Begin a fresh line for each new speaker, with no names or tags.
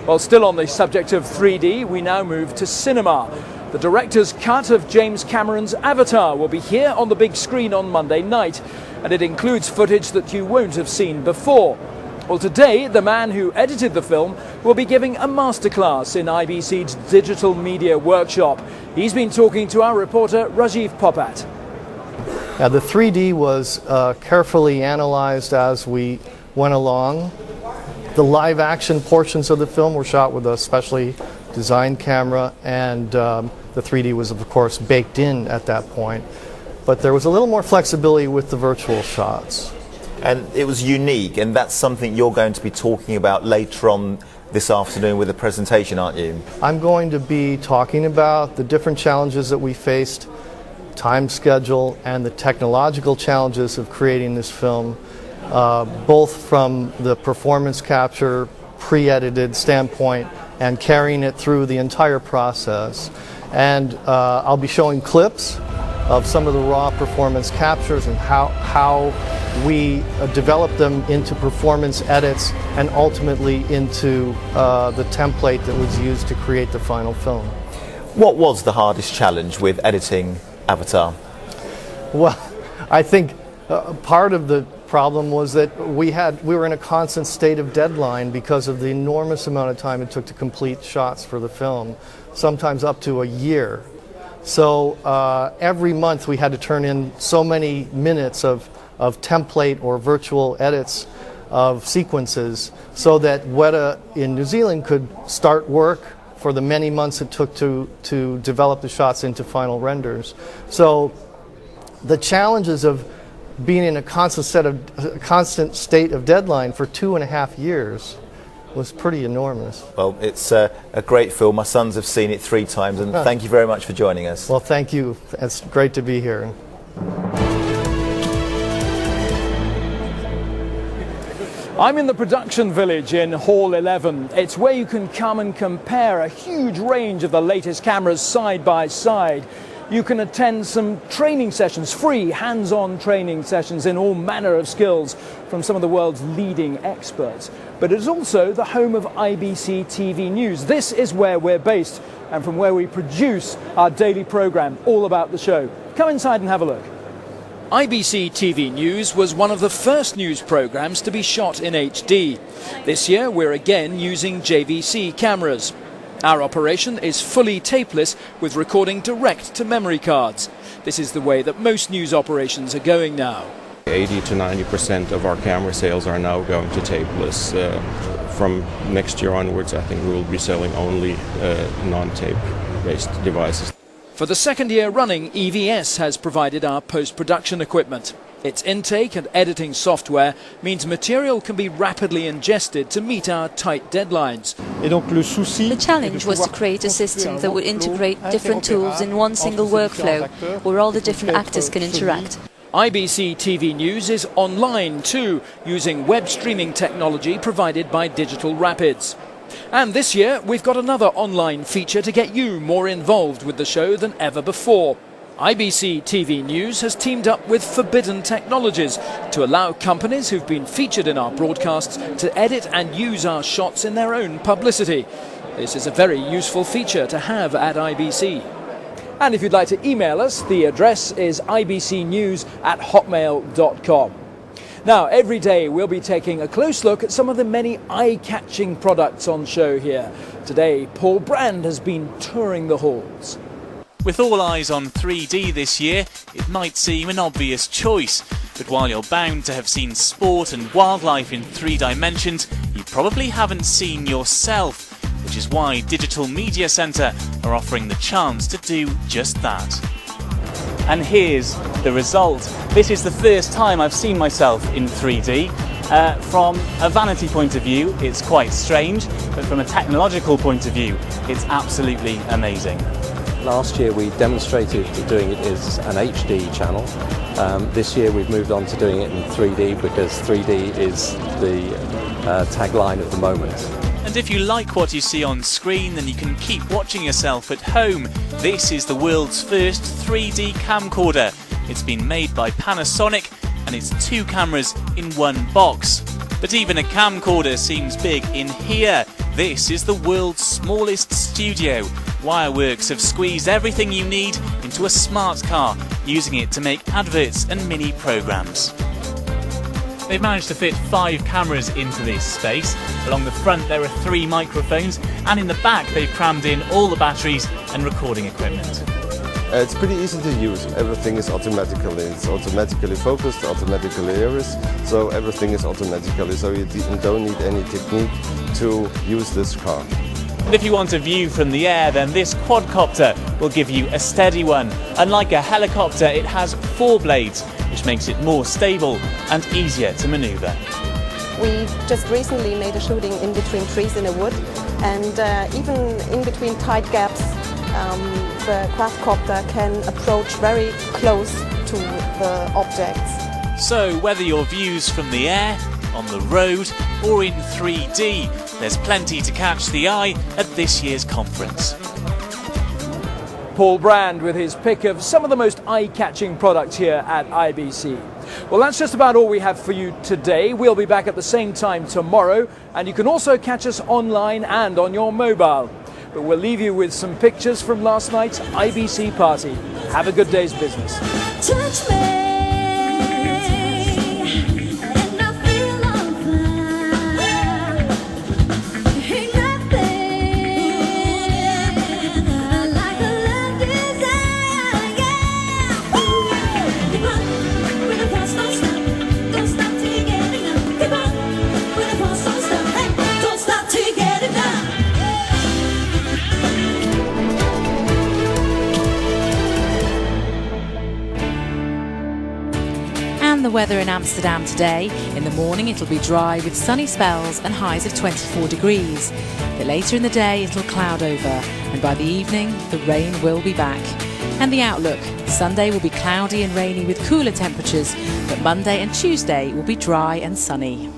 Well, still on the subject of 3D, we now move to cinema. The director's cut of James Cameron's Avatar will be here on the big screen on Monday night, and it includes footage that you won't have seen before. Well, today, the man who edited the film will be giving a masterclass in IBC's Digital Media Workshop. He's been talking to our reporter Rajiv Popat.
Yeah, the 3D was carefully analyzed as we went along. The live action portions of the film were shot with a specially designed camera, and the 3D was of course baked in at that point. But there was a little more flexibility with the virtual shots.
And it was unique, and that's something you're going to be talking about later on this afternoon with a presentation, aren't you?
I'm going to be talking about the different challenges that we faced, time schedule, and the technological challenges of creating this film, both from the performance capture, pre-edited standpoint, and carrying it through the entire process. And I'll be showing clips of some of the raw performance captures and how we developed them into performance edits and ultimately into the template that was used to create the final film.
What was the hardest challenge with editing Avatar?
Well, I think part of the problem was that we were in a constant state of deadline because of the enormous amount of time it took to complete shots for the film, sometimes up to a year. So every month we had to turn in so many minutes of template or virtual edits of sequences so that Weta in New Zealand could start work for the many months it took to develop the shots into final renders. So the challenges of being in a constant state of deadline for 2.5 years was pretty enormous.
Well, it's a great film. My sons have seen it 3 times, and thank you very much for joining us.
Well, thank you. It's great to be here.
I'm in the production village in Hall 11. It's where you can come and compare a huge range of the latest cameras side by side. You can attend some training sessions, free hands-on training sessions in all manner of skills from some of the world's leading experts. But it is also the home of IBC TV News. This is where we're based and from where we produce our daily programme all about the show. Come inside and have a look. IBC TV News was one of the first news programmes to be shot in HD. This year we're again using JVC cameras. Our operation is fully tapeless with recording direct to memory cards. This is the way that most news operations are going now.
80 to 90% of our camera sales are now going to tapeless. From next year onwards, I think we will be selling only non-tape based devices.
For the second year running, EVS has provided our post-production equipment. Its intake and editing software means material can be rapidly ingested to meet our tight deadlines.
The challenge was to create a system that would integrate different tools in one single workflow, where all the different actors can interact.
IBC TV News is online too, using web streaming technology provided by Digital Rapids. And this year we've got another online feature to get you more involved with the show than ever before. IBC TV News has teamed up with Forbidden Technologies to allow companies who've been featured in our broadcasts to edit and use our shots in their own publicity. This is a very useful feature to have at IBC. And if you'd like to email us, the address is ibcnews@hotmail.com. Now, every day we'll be taking a close look at some of the many eye-catching products on show here. Today, Paul Brand has been touring the halls.
With all eyes on 3D this year, it might seem an obvious choice. But while you're bound to have seen sport and wildlife in 3 dimensions, you probably haven't seen yourself, which is why Digital Media Centre are offering the chance to do just that. And here's the result. This is the first time I've seen myself in 3D. From a vanity point of view, it's quite strange, but from a technological point of view, it's absolutely amazing.
Last year we demonstrated doing it as an HD channel. This year we've moved on to doing it in 3D because 3D is the tagline of the moment.
And if you like what you see on screen, then you can keep watching yourself at home. This is the world's first 3D camcorder. It's been made by Panasonic and it's 2 cameras in one box. But even a camcorder seems big in here. This is the world's smallest studio. Wireworks have squeezed everything you need into a smart car, using it to make adverts and mini programmes. They've managed to fit 5 cameras into this space. Along the front there are 3 microphones, and in the back they've crammed in all the batteries and recording equipment.
It's pretty easy to use. Everything is automatically. It's automatically focused, automatically iris, so everything is automatically, so you don't need any technique to use this car.
And if you want a view from the air, then this quadcopter will give you a steady one. Unlike a helicopter, it has 4 blades, which makes it more stable and easier to manoeuvre.
We just recently made a shooting in between trees in a wood, and even in between tight gaps, the quadcopter can approach very close to the objects.
So whether your view's from the air, on the road or in 3D, there's plenty to catch the eye at this year's conference.
Paul Brand with his pick of some of the most eye-catching products here at IBC. Well, that's just about all we have for you today. We'll be back at the same time tomorrow, and you can also catch us online and on your mobile. But we'll leave you with some pictures from last night's IBC party. Have a good day's business.
Touch me.
The weather in Amsterdam today. In the morning it'll be dry with sunny spells and highs of 24 degrees. But later in the day it'll cloud over, and by the evening the rain will be back. And the outlook: Sunday will be cloudy and rainy with cooler temperatures, but Monday and Tuesday will be dry and sunny.